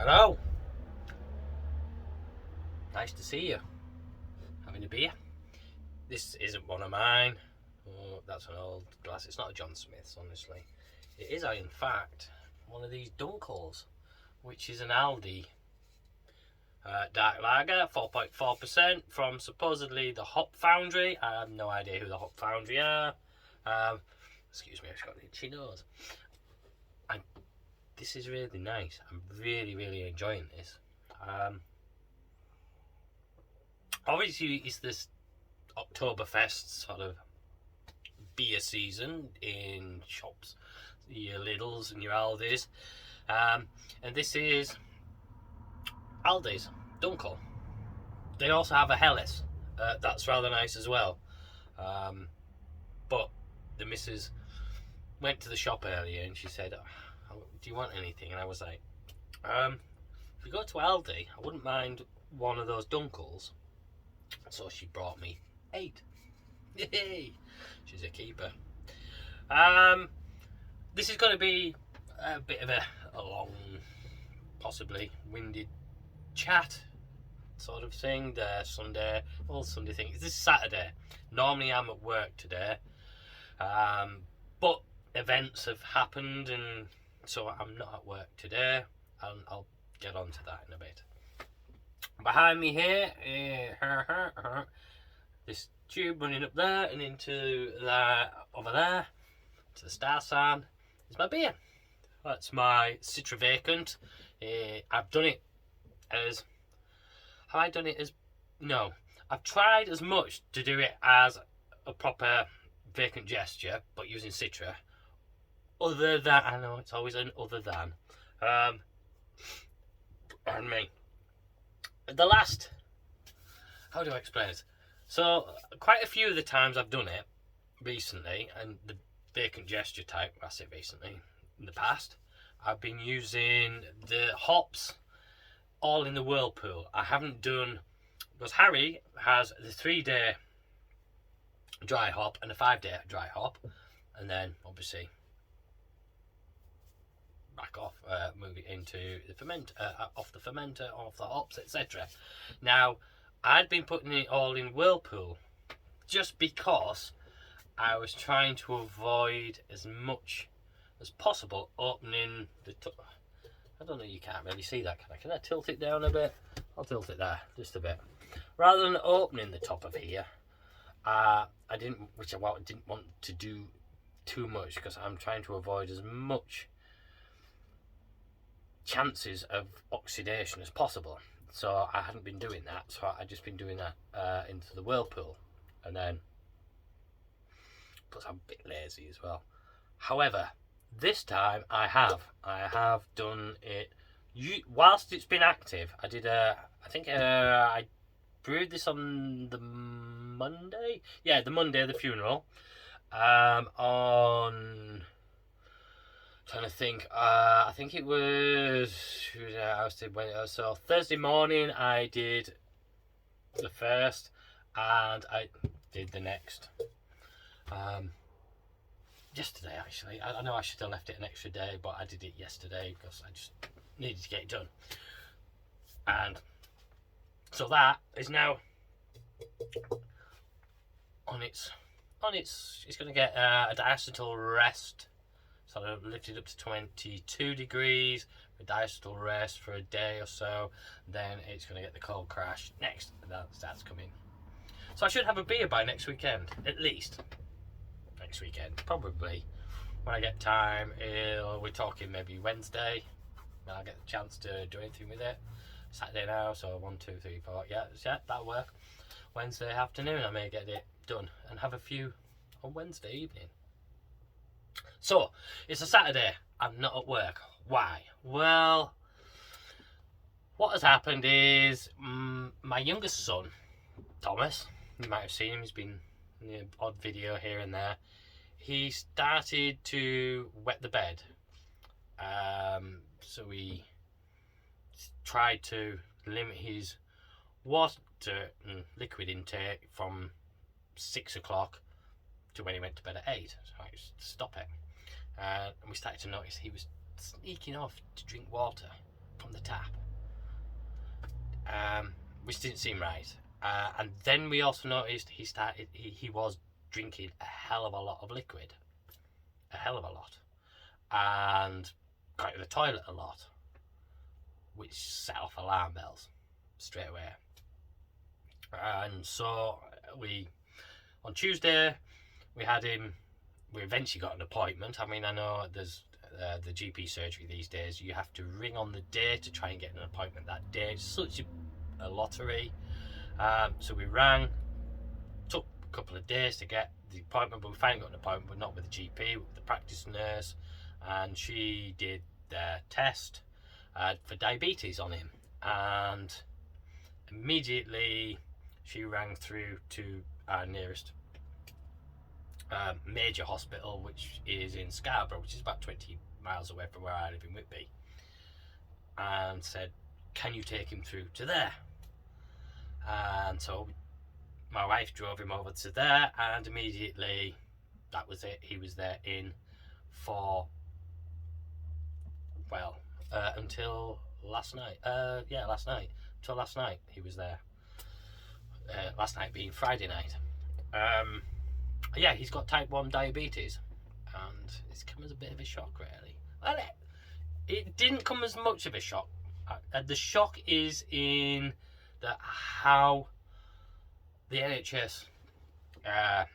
Hello. Nice to see you. Having a beer. This isn't one of mine. Oh, that's an old glass. It's not a John Smith's, honestly. It is, in fact, one of these Dunkels, which is an Aldi dark lager, 4.4% from supposedly the Hop Foundry. I have no idea who the Hop Foundry are. Excuse me, I've got an itchy nose. And this is really nice. I'm really enjoying this. Obviously, it's this Oktoberfest sort of beer season in shops, your Lidls and your Aldis, and this is Aldi's Dunkel. They also have a Helles, that's rather nice as well, but the missus went to the shop earlier and she said, do you want anything? And I was like, if we go to Aldi, I wouldn't mind one of those Dunkels. So she brought me 8. Yay! She's a keeper. This is going to be a bit of a long, possibly winded chat sort of thing. The Sunday thing. This is Saturday. Normally I'm at work today, but events have happened, and so I'm not at work today. And I'll get on to that in a bit. Behind me here, this tube running up there and into that over there, to the star sign, is my beer. That's my Citra Vacant. I've done it as... Have I done it as... No. I've tried as much to do it as a proper vacant gesture, but using Citra. Other than... I know, it's always an other than. Pardon me. The last... How do I explain it? So, quite a few of the times I've done it recently, and the vacant gesture type, I say recently, in the past, I've been using the hops all in the whirlpool. I haven't done... Because Harry has the 3-day dry hop and a 5-day dry hop, and then, obviously, back off, move it into the fermenter, off the fermenter, off the hops, etc. Now, I'd been putting it all in whirlpool just because I was trying to avoid as much as possible opening the I don't know, you can't really see that, can I? Can I tilt it down a bit? I'll tilt it there, just a bit. Rather than opening the top of here, I didn't want to do too much because I'm trying to avoid as much chances of oxidation as possible. So I hadn't been doing that, so I'd just been doing that into the whirlpool, and then plus I'm a bit lazy as well. However, this time I have done it whilst it's been active. I did I brewed this on the Monday, the Monday of the funeral, on... Trying to think, I think it was... So Thursday morning I did the first, and I did the next. Yesterday, actually. I know I should have left it an extra day, but I did it yesterday because I just needed to get it done. And so that is now it's going to get a diacetyl rest. Sort of lifted up to 22 degrees, a diacetyl rest for a day or so, then it's going to get the cold crash next. That's coming. So I should have a beer by next weekend, at least. Next weekend, probably. When I get time, we're talking maybe Wednesday, when I get the chance to do anything with it. Saturday now, so 1, 2, 3, 4, yeah, that'll work. Wednesday afternoon I may get it done and have a few on Wednesday evening. So, it's a Saturday, I'm not at work. Why? Well, what has happened is my youngest son, Thomas, you might have seen him, he's been in an odd video here and there. He started to wet the bed. So we tried to limit his water and liquid intake from 6 o'clock to when he went to bed at 8. So I used to stop it. And we started to notice he was sneaking off to drink water from from the tap, which didn't seem right. And then we also noticed he was drinking a hell of a lot of liquid, a hell of a lot, and going to the toilet a lot, which set off alarm bells straight away. And so on Tuesday, we eventually got an appointment. I mean, I know there's the GP surgery these days, you have to ring on the day to try and get an appointment that day. It's such a lottery. So we rang, took a couple of days to get the appointment, but we finally got an appointment, but not with the GP, with the practice nurse, and she did the test for diabetes on him, and immediately she rang through to our nearest major hospital, which is in Scarborough, which is about 20 miles away from where I live in Whitby, and said, can you take him through to there? And so my wife drove him over to there, and immediately that was it. He was there for until last night. Until last night he was there. Last night being Friday night. He's got type 1 diabetes, and it's come as a bit of a shock, really. Well, it didn't come as much of a shock. The shock is in how the NHS and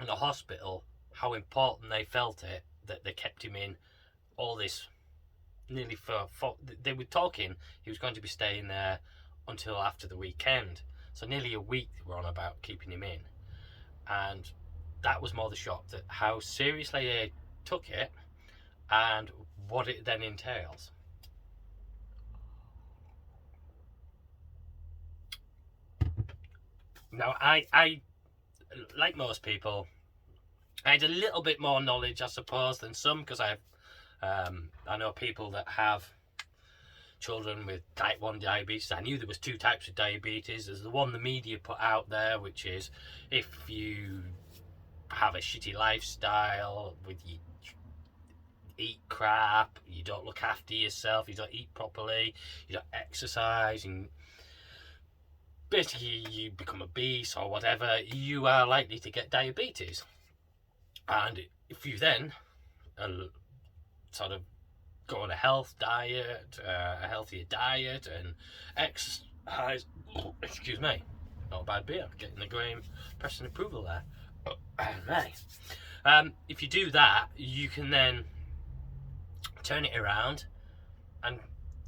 the hospital, how important they felt it, that they kept him in all this nearly for they were talking he was going to be staying there until after the weekend, so nearly a week they were on about keeping him in. And that was more the shock, that how seriously they took it and what it then entails. Now, I like most people, I had a little bit more knowledge, I suppose, than some, because I know people that have children with type 1 diabetes. I knew there was 2 types of diabetes. There's the one the media put out there, which is if you have a shitty lifestyle, you eat crap, you don't look after yourself, you don't eat properly, you don't exercise, and basically you become obese or whatever, you are likely to get diabetes. And if you then sort of go on a healthy diet and exercise, excuse me, not a bad beer, getting the Graham pressing approval there. Right. If you do that, you can then turn it around and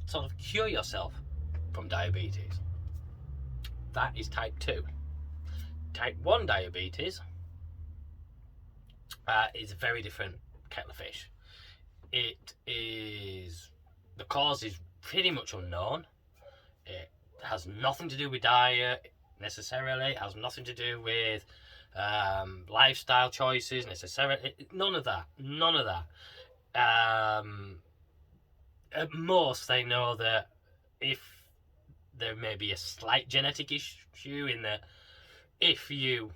sort of cure yourself from diabetes. That is type 2. Type 1 diabetes is a very different kettle of fish. The cause is pretty much unknown. It has nothing to do with diet necessarily. It has nothing to do with lifestyle choices necessarily. None of that. At most, they know that if there may be a slight genetic issue, in that if you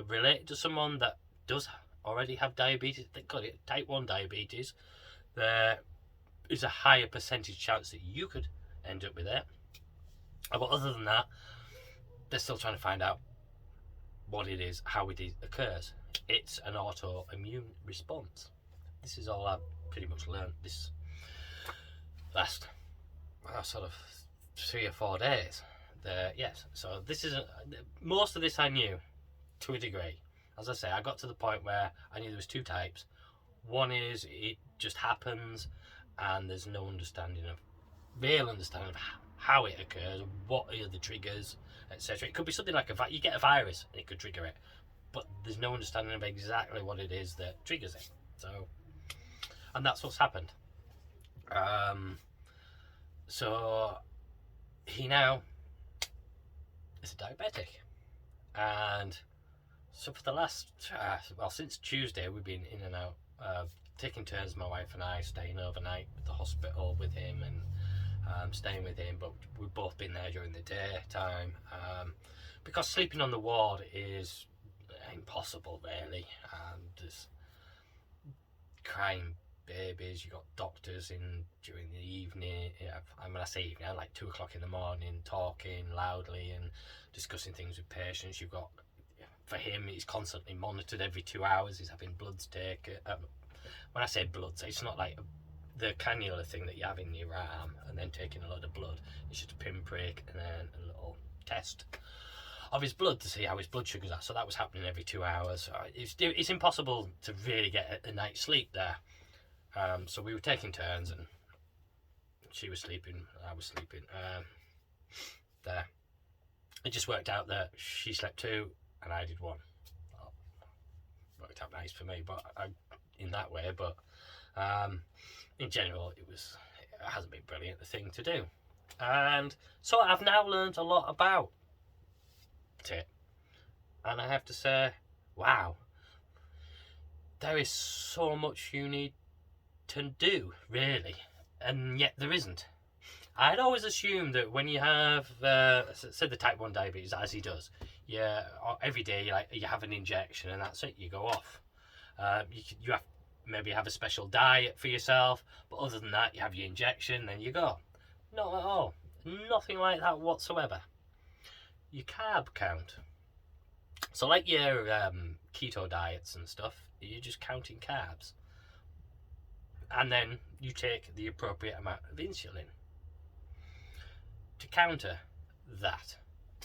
relate to someone that does already have diabetes, they got it, type 1 diabetes, there is a higher percentage chance that you could end up with it. But other than that, they're still trying to find out what it is, how it occurs. It's an autoimmune response. This is all I've pretty much learned this last sort of 3 or 4 days. So this is most of this I knew to a degree. As I say, I got to the point where I knew there was 2 types. One is it just happens, and there's no real understanding of how it occurs, what are the triggers, etc. It could be something like you get a virus and it could trigger it, but there's no understanding of exactly what it is that triggers it. So, and that's what's happened. So he now is a diabetic, and so for the last since Tuesday, we've been in and out, taking turns, my wife and I, staying overnight at the hospital with him and staying with him, but we've both been there during the daytime, because sleeping on the ward is impossible, really. There's crying babies. You got doctors in during the evening. Yeah, and when I say evening, like 2 o'clock in the morning, talking loudly and discussing things with patients. You've got, for him, he's constantly monitored every 2 hours. He's having bloods taken. When I say bloods, it's not like the cannula thing that you have in your arm and then taking a lot of blood. It's just a pinprick and then a little test of his blood to see how his blood sugars are. So that was happening every 2 hours. It's impossible to really get a night's sleep there. So we were taking turns, and she was sleeping, I was sleeping there. It just worked out that she slept 2 and I did 1. Well, worked out nice for me, but in that way. But in general, it hasn't been brilliant the thing to do. And so I've now learned a lot about it, and I have to say, wow, there is so much you need to do, really, and yet there isn't. I'd always assumed that when you have say the type 1 diabetes, as he does, every day you have an injection and that's it, you go off. You have maybe have a special diet for yourself, but other than that, you have your injection, then you go. Not at all. Nothing like that whatsoever. Your carb count. So like your keto diets and stuff, you're just counting carbs. And then you take the appropriate amount of insulin to counter that.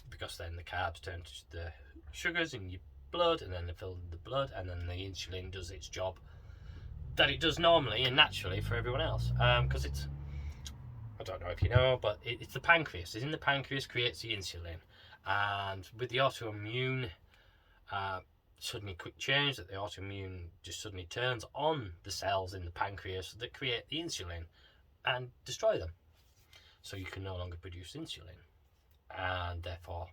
Because then the carbs turn to the sugars in your blood, and then they fill the blood, and then the insulin does its job that it does normally and naturally for everyone else. Because it's, I don't know if you know, but it's the pancreas. It's in the pancreas, creates the insulin. And with the autoimmune, suddenly quick change, that the autoimmune just suddenly turns on the cells in the pancreas that create the insulin and destroy them. So you can no longer produce insulin. And therefore,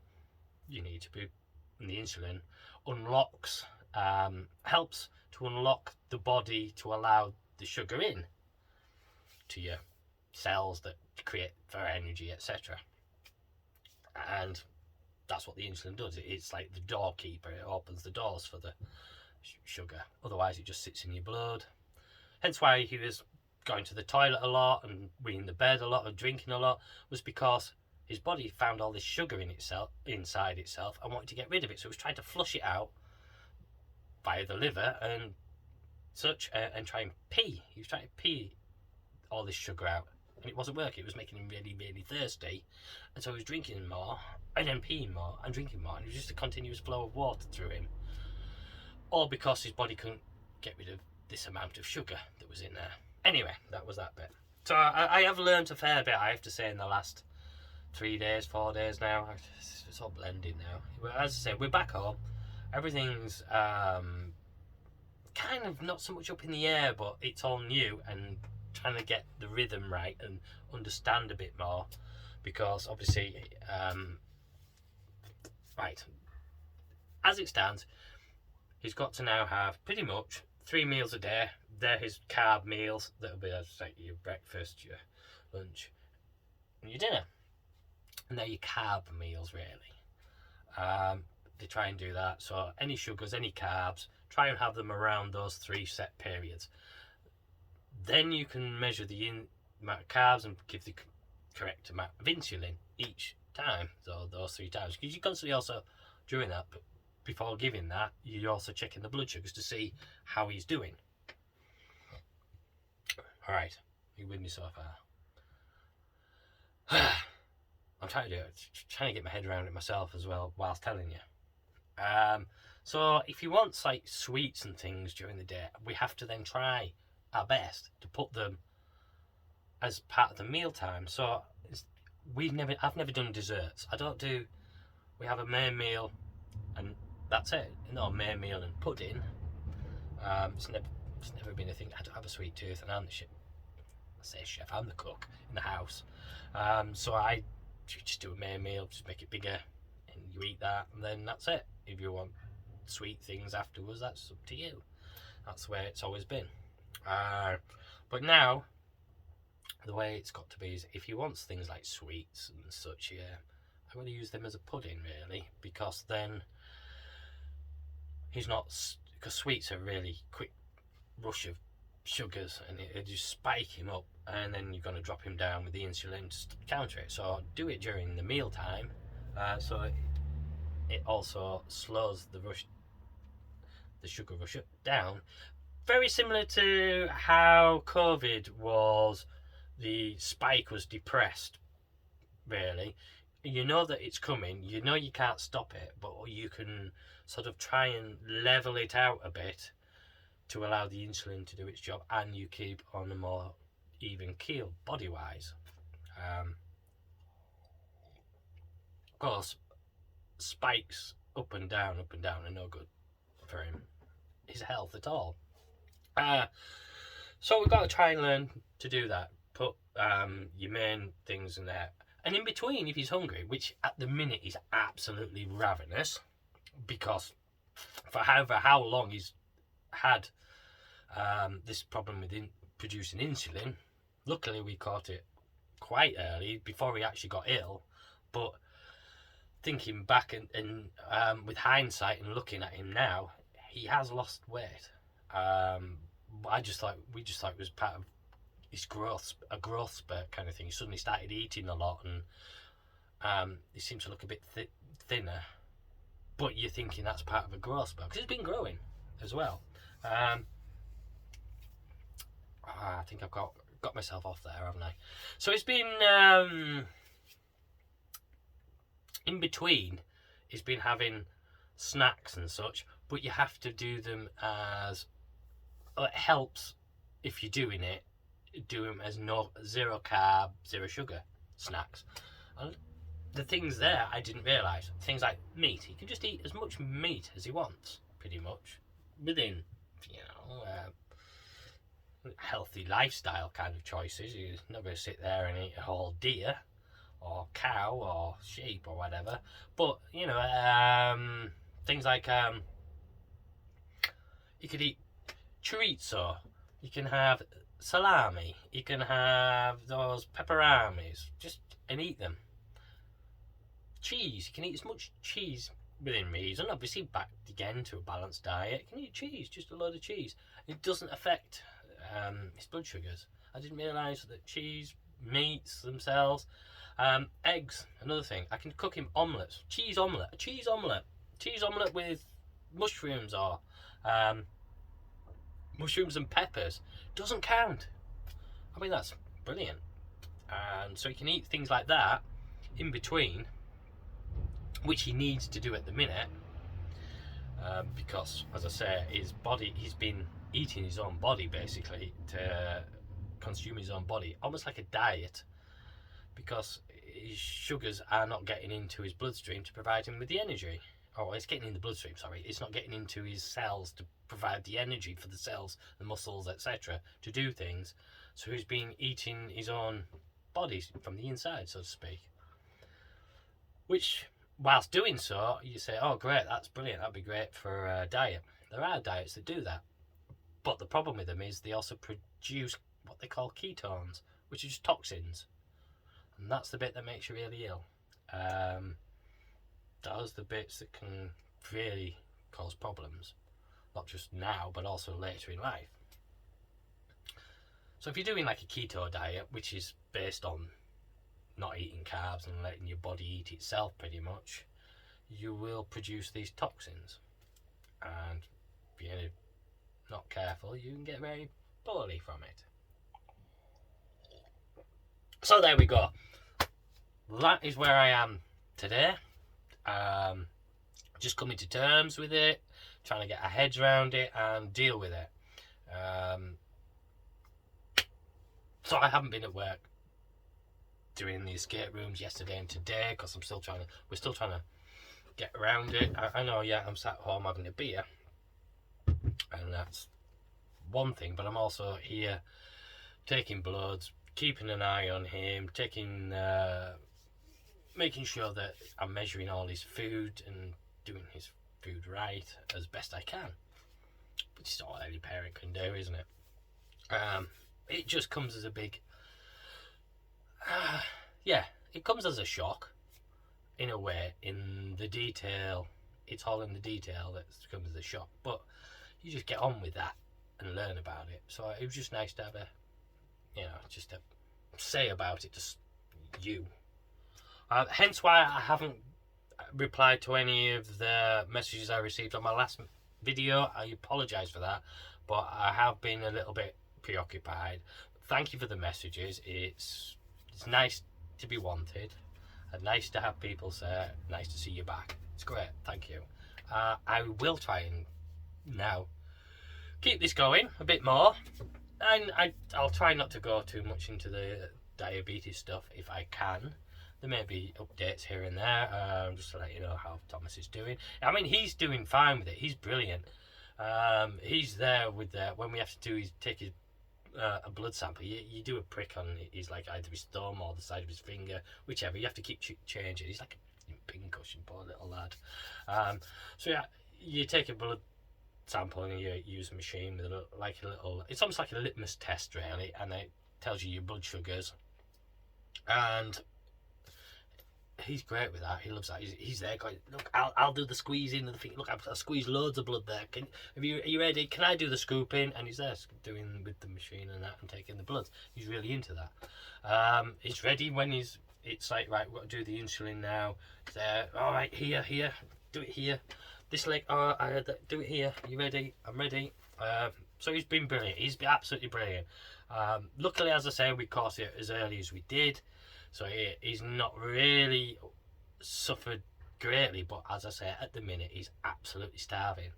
you need to be, and the insulin unlocks, helps to unlock the body to allow the sugar in to your cells that create for energy, etc. And that's what the insulin does. It's like the doorkeeper. It opens the doors for the sugar. Otherwise, it just sits in your blood. Hence why he was going to the toilet a lot and weeing the bed a lot and drinking a lot, was because his body found all this sugar inside itself and wanted to get rid of it. So it was trying to flush it out via the liver and such, and try and pee. He was trying to pee all this sugar out, and it wasn't working. It was making him really, really thirsty, and so he was drinking more and then peeing more and drinking more, and it was just a continuous flow of water through him, all because his body couldn't get rid of this amount of sugar that was in there. Anyway, that was that bit. So I have learned a fair bit, I have to say, in the last 3 days, 4 days now. It's all blending now. But as I say, we're back home. Everything's kind of not so much up in the air, but it's all new, and trying to get the rhythm right and understand a bit more, because obviously right, as it stands, he's got to now have pretty much 3 meals a day. They're his carb meals. That'll be like your breakfast, your lunch, and your dinner, and they're your carb meals, really. They try and do that. So any sugars, any carbs, try and have them around those 3 set periods. Then you can measure the amount of carbs and give the correct amount of insulin each time, so those 3 times. Because you constantly also, during that, but before giving that, you're also checking the blood sugars to see how he's doing. Alright, are you with me so far? I'm trying to do it, trying to get my head around it myself as well, whilst telling you. So if he wants like sweets and things during the day, we have to then try our best to put them as part of the meal time. So I've never done desserts. We have a main meal and that's it. No, main meal and pudding. It's never been a thing. I don't have a sweet tooth, and I'm the chef. I say chef, I'm the cook in the house. So I just do a main meal, just make it bigger, and you eat that, and then that's it. If you want sweet things afterwards, that's up to you. That's the way it's always been. But now, the way it's got to be is, if he wants things like sweets and such, I'm going to use them as a pudding, really, because then he's not, because sweets are really quick rush of sugars, and it just spike him up, and then you're going to drop him down with the insulin to counter it. So do it during the meal time, so it also slows the sugar rush down. Very similar to how COVID was, the spike was depressed, really. You know that it's coming, you know you can't stop it, but you can sort of try and level it out a bit to allow the insulin to do its job, and you keep on a more even keel body-wise. Of course, spikes up and down are no good for his health at all. So we've got to try and learn to do that. Put your main things in there. And in between, if he's hungry, which at the minute is absolutely ravenous, because for how long he's had this problem with producing insulin, luckily we caught it quite early, before he actually got ill. But thinking back and with hindsight and looking at him now, he has lost weight. We just thought it was part of his a growth spurt kind of thing. He suddenly started eating a lot, and he seems to look a bit thinner. But you're thinking that's part of a growth spurt, because he's been growing as well. I think I've got myself off there, haven't I? So it's been in between. He's been having snacks and such, but you have to do them as it helps if you're doing it. Do them as zero carb, zero sugar snacks. And the things there I didn't realise. Things like meat. He can just eat as much meat as he wants, pretty much, within, healthy lifestyle kind of choices. He's not going to sit there and eat a whole deer or cow or sheep or whatever. But things like you could eat chorizo. You can have salami. You can have those pepperamis. And eat them. Cheese. You can eat as much cheese within reason. Obviously, back again to a balanced diet. You can eat cheese, just a load of cheese. It doesn't affect his blood sugars. I didn't realise that cheese, meats themselves, eggs, another thing. I can cook him omelettes. Cheese omelette with mushrooms or mushrooms and peppers. Doesn't count. I mean, that's brilliant. And so he can eat things like that in between, which he needs to do at the minute, because, as I say, his body, he's been eating his own body basically to consume his own body, almost like a diet, because his sugars are not getting into his bloodstream to provide him with the energy. Oh, it's getting in the bloodstream, sorry. It's not getting into his cells to provide the energy for the cells, the muscles, etc., to do things. So he's been eating his own body from the inside, so to speak. Which, whilst doing so, you say, oh great, that's brilliant, that'd be great for a diet. There are diets that do that. But the problem with them is they also produce what they call ketones, which are just toxins. And that's the bit that makes you really ill. Those are the bits that can really cause problems. Not just now, but also later in life. So if you're doing like a keto diet, which is based on not eating carbs and letting your body eat itself pretty much, you will produce these toxins. And if you're not careful, you can get very poorly from it. So there we go. That is where I am today. Just coming to terms with it, trying to get our heads around it and deal with it. So I haven't been at work doing the escape rooms yesterday and today, because we're still trying to get around it. I know, yeah, I'm sat home having a beer, and that's one thing, but I'm also here taking bloods, keeping an eye on him, making sure that I'm measuring all his food and doing his food right as best I can, which is all any parent can do, isn't it? It just comes as a big it comes as a shock in a way. In the detail, it's all in the detail that comes as a shock, but you just get on with that. and learn about it. So it was just nice to have just to say about it to you. Hence why I haven't replied to any of the messages I received on my last video. I apologise for that, but I have been a little bit preoccupied. Thank you for the messages. It's nice to be wanted, and nice to have people say nice to see you back. It's great, thank you. I will try and now keep this going a bit more, and I'll try not to go too much into the diabetes stuff if I can. There may be updates here and there, just to let you know how Thomas is doing. I mean, he's doing fine with it. He's brilliant. He's there with when we have to take his a blood sample. You do a prick on his, like, either his thumb or the side of his finger, whichever. You have to keep changing. He's like a pincushion, poor little lad. So yeah, you take a blood sample and you use a machine with a little. It's almost like a litmus test, really, and it tells you your blood sugars. And he's great with that. He loves that. He's there going, look, I'll do the squeezing of the thing. Look, I'll squeeze loads of blood there. Are you ready? Can I do the scooping? And he's there doing with the machine and that and taking the blood. He's really into that. He's ready when it's like, right, we've got to do the insulin now. He's there, all right, here, do it here. This leg, do it here. You ready? I'm ready. So he's been brilliant. He's been absolutely brilliant. Luckily, as I say, we caught it as early as we did. So he's not really suffered greatly, but as I say, at the minute he's absolutely starving.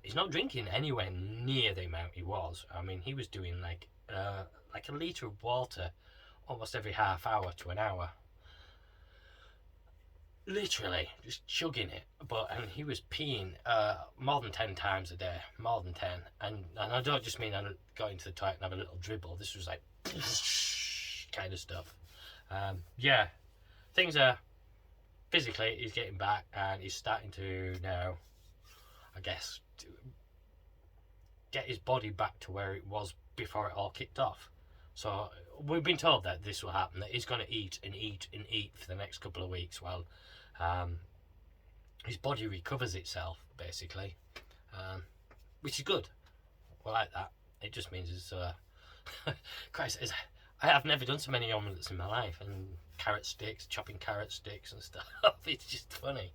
He's not drinking anywhere near the amount he was. I mean, he was doing like a litre of water almost every half hour to an hour. Literally, just chugging it. And he was peeing more than 10 times a day, more than 10. And I don't just mean I got into the toilet and have a little dribble. This was like kind of stuff. Yeah, things are physically, he's getting back and he's starting to now, I guess, to get his body back to where it was before it all kicked off. So we've been told that this will happen, that he's going to eat and eat and eat for the next couple of weeks while his body recovers itself, basically, which is good. We like that. It just means it's Christ, I have never done so many omelettes in my life, and carrot sticks, chopping carrot sticks and stuff. It's just funny.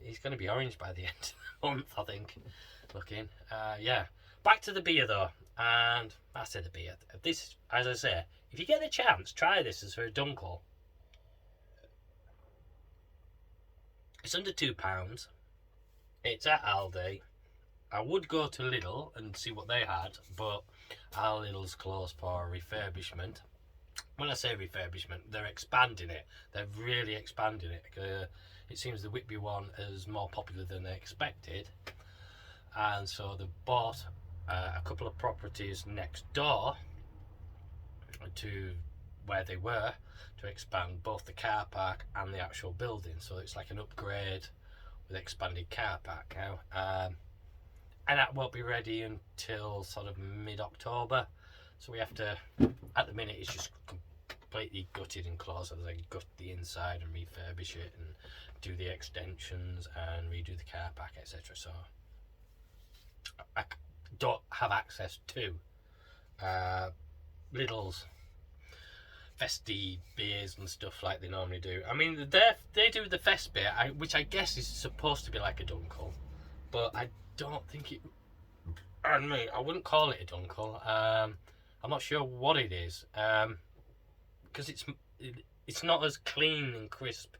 He's going to be orange by the end of the month, I think. Looking, yeah. Back to the beer though, and I said the beer. This, as I say, if you get the chance, try this as for a dunkel. It's under £2. It's at Aldi. I would go to Lidl and see what they had, but our Lidl's closed for refurbishment. When I say refurbishment, they're expanding it. They're really expanding it. It seems the Whitby one is more popular than they expected, and so they bought a couple of properties next door to where they were to expand both the car park and the actual building. So it's like an upgrade with expanded car park now. And that won't be ready until sort of mid-October. So we have to, at the minute, it's just completely gutted and closed. So they gut the inside and refurbish it and do the extensions and redo the car park, etc. So I don't have access to Lidl's festy beers and stuff like they normally do. I mean, they do the fest beer, which I guess is supposed to be like a dunkel, but I don't think it. And me, I wouldn't call it a dunkel. I'm not sure what it is, because it's not as clean and crisp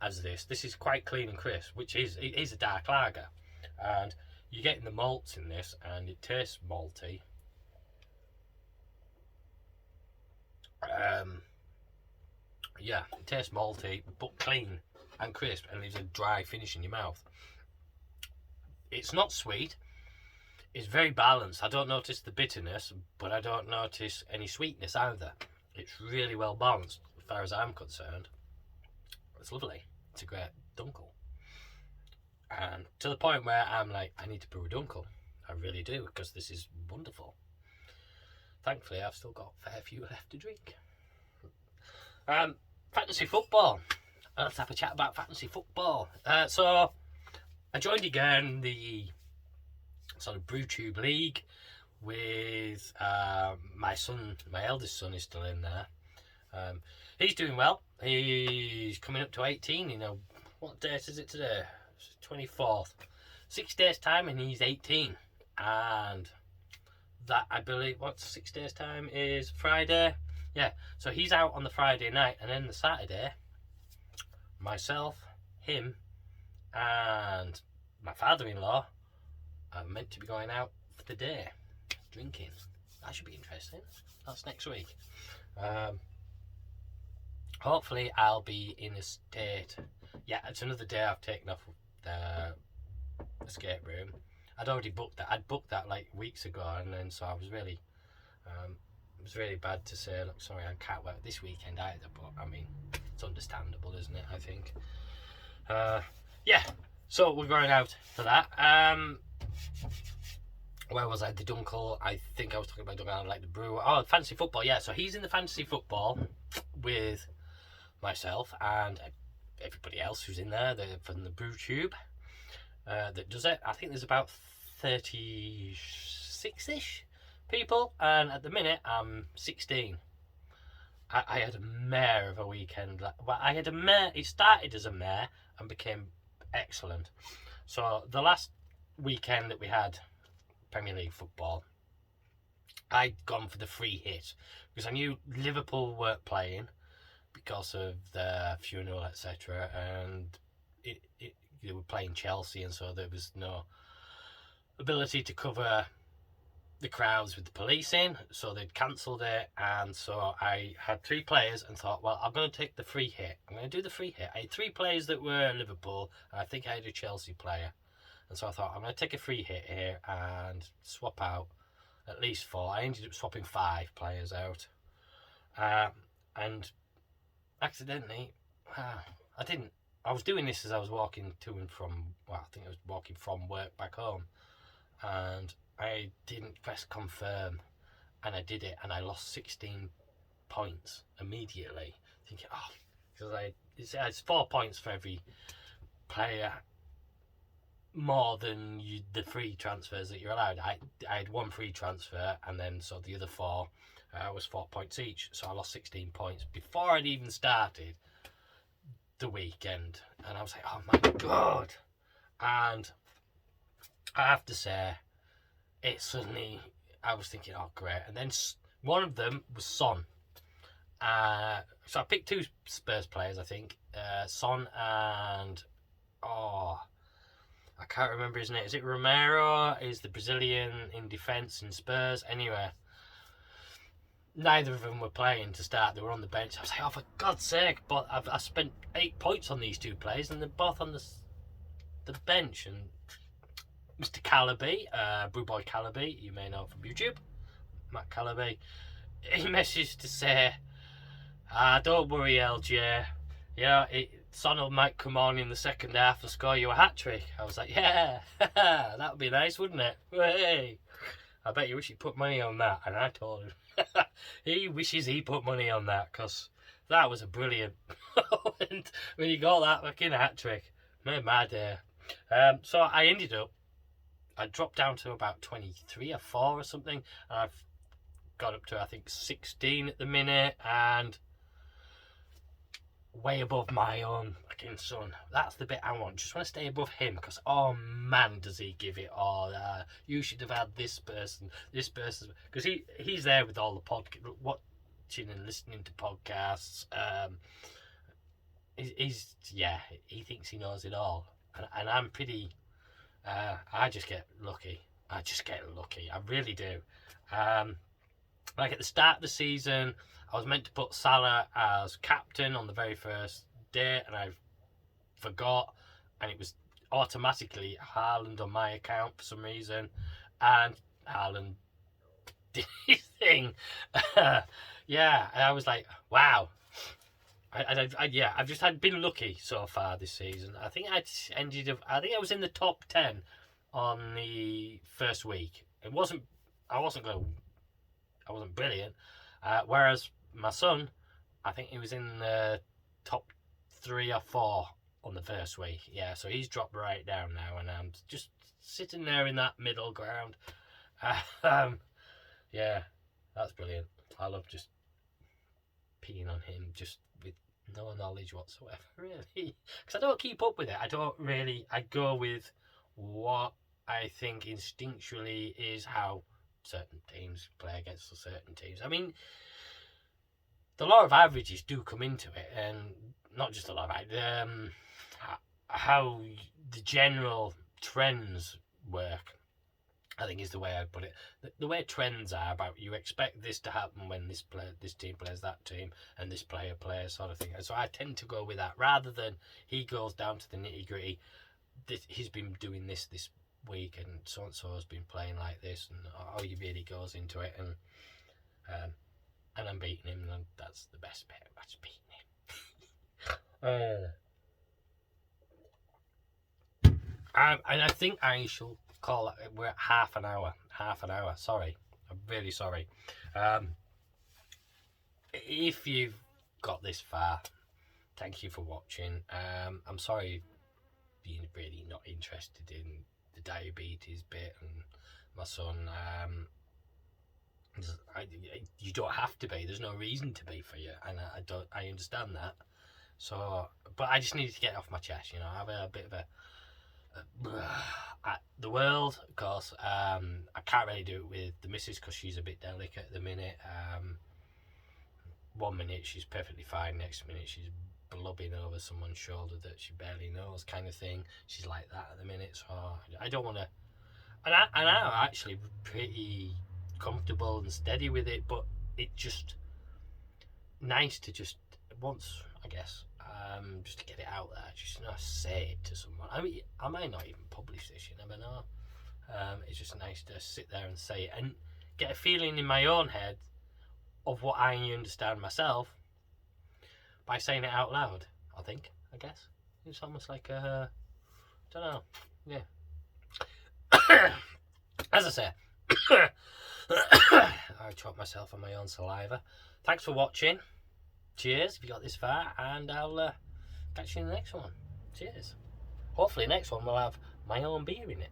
as this. This is quite clean and crisp, which it is a dark lager, and you're getting the malts in this, and it tastes malty. Yeah, it tastes malty, but clean and crisp, and leaves a dry finish in your mouth. It's not sweet. It's very balanced. I don't notice the bitterness, but I don't notice any sweetness either. It's really well balanced, as far as I'm concerned. It's lovely. It's a great dunkel. And to the point where I'm like, I need to brew a dunkel. I really do, because this is wonderful. Thankfully, I've still got a fair few left to drink. Fantasy football. Let's have a chat about fantasy football. So I joined again the sort of BrewTube league with my son. My eldest son is still in there. He's doing well. He's coming up to 18. You know, what date is it today? It's 24th. 6 days time and he's 18. And that, I believe, 6 days time is Friday. Yeah, so he's out on the Friday night, and then the Saturday, myself, him, and my father-in-law are meant to be going out for the day, drinking. That should be interesting. That's next week. Hopefully I'll be in a state. Yeah, it's another day I've taken off the escape room. I'd already booked that. I'd booked that like weeks ago, and then so I was really, it was really bad to say, look, sorry, I can't work this weekend either. But I mean, it's understandable, isn't it? I think. Yeah. So we're going out for that. Where was I? The Dunkel. I think I was talking about Dunkel, like the Brewer. Oh, fantasy football. Yeah. So he's in the fantasy football with myself and everybody else who's in there from the BrewTube that does it. I think there's about 36-ish people, and at the minute I'm 16. I had a mare of a weekend. Well, I had a mare. It started as a mare and became excellent. So the last weekend that we had Premier League football, I'd gone for the free hit because I knew Liverpool weren't playing because of the funeral, etc. And they were playing Chelsea, and so there was no ability to cover the crowds with the police in, so they'd cancelled it. And so I had 3 players and thought, well, I'm going to take the free hit. I'm going to do the free hit. I had 3 players that were Liverpool, and I think I had a Chelsea player. And so I thought, I'm going to take a free hit here and swap out at least 4. I ended up swapping 5 players out. And accidentally, I didn't. I was doing this as I was walking to and from, well, I think I was walking from work back home. And I didn't press confirm. And I did it, and I lost 16 points immediately. Thinking, because it's 4 points for every player more than the free transfers that you're allowed. I had 1 free transfer, and then so the other 4 was 4 points each. So I lost 16 points before I'd even started the weekend, and I was like, oh my god. And I have to say, it suddenly, I was thinking, oh great. And then one of them was Son. So I picked 2 Spurs players, I think. Son and I can't remember his name. Is it Romero? Is the Brazilian in defence in Spurs? Anyway, neither of them were playing to start. They were on the bench. I was like, oh, for God's sake. But I spent 8 points on these 2 players, and they're both on the bench. And Mr. Calaby, Brewboy Calaby, you may know from YouTube, Matt Calaby, he messaged to say, don't worry, LJ. Yeah, Son might come on in the second half and score you a hat-trick. I was like, yeah, that would be nice, wouldn't it? Hey, I bet you wish he put money on that. And I told him, he wishes he put money on that, because that was a brilliant moment when you got that fucking hat-trick. Made my day. So I dropped down to about 23 or 4 or something. And I've got up to, I think, 16 at the minute, and way above my own fucking son. That's the bit I want. Just want to stay above him, because oh man, does he give it all. You should have had this person, because he's there with all the watching and listening to podcasts. He thinks he knows it all, and I'm pretty. I just get lucky. I really do. Like at the start of the season, I was meant to put Salah as captain on the very first day, and I forgot, and it was automatically Haaland on my account for some reason, and Haaland did his thing. Yeah, and I was like, wow. I've just been lucky so far this season. I think I was in the top 10 on the first week. I wasn't brilliant. Whereas my son, I think he was in the top 3 or 4 on the first week. Yeah, so he's dropped right down now, and I'm just sitting there in that middle ground. Yeah, that's brilliant. I love just peeing on him, just with no knowledge whatsoever, really. Because I don't keep up with it. I go with what I think instinctually is how certain teams play against certain teams. I mean, the law of averages do come into it, and not just the law of averages, how the general trends work, I think is the way I put it. The way trends are about, you expect this to happen when this team plays that team and this player plays, sort of thing. And so I tend to go with that rather than he goes down to the nitty gritty. He's been doing this week, and so has been playing like this, and he really goes into it, and I'm beating him, and that's the best bit. I just beating him. And I think I shall call it. We're at half an hour. Sorry, I'm really sorry. If you've got this far, thank you for watching. I'm sorry if you're really not interested in the diabetes bit and my son. You don't have to be. There's no reason to be for you, and I understand that. So, but I just needed to get it off my chest. You know, I have a bit of a the world, of course. I can't really do it with the missus because she's a bit delicate at the minute. 1 minute she's perfectly fine, next minute she's blubbing over someone's shoulder that she barely knows, kind of thing. She's like that at the minute, so I don't want to. And I'm actually pretty comfortable and steady with it, but it just nice to just once, I guess, just to get it out there, just say it to someone. I mean, I might not even publish this, you never know. It's just nice to sit there and say it and get a feeling in my own head of what I understand myself by saying it out loud. I guess it's almost like a, I don't know, yeah. As I say, I choked myself on my own saliva. Thanks for watching. Cheers if you got this far, and I'll catch you in the next one. Cheers. Hopefully the next one will have my own beer in it.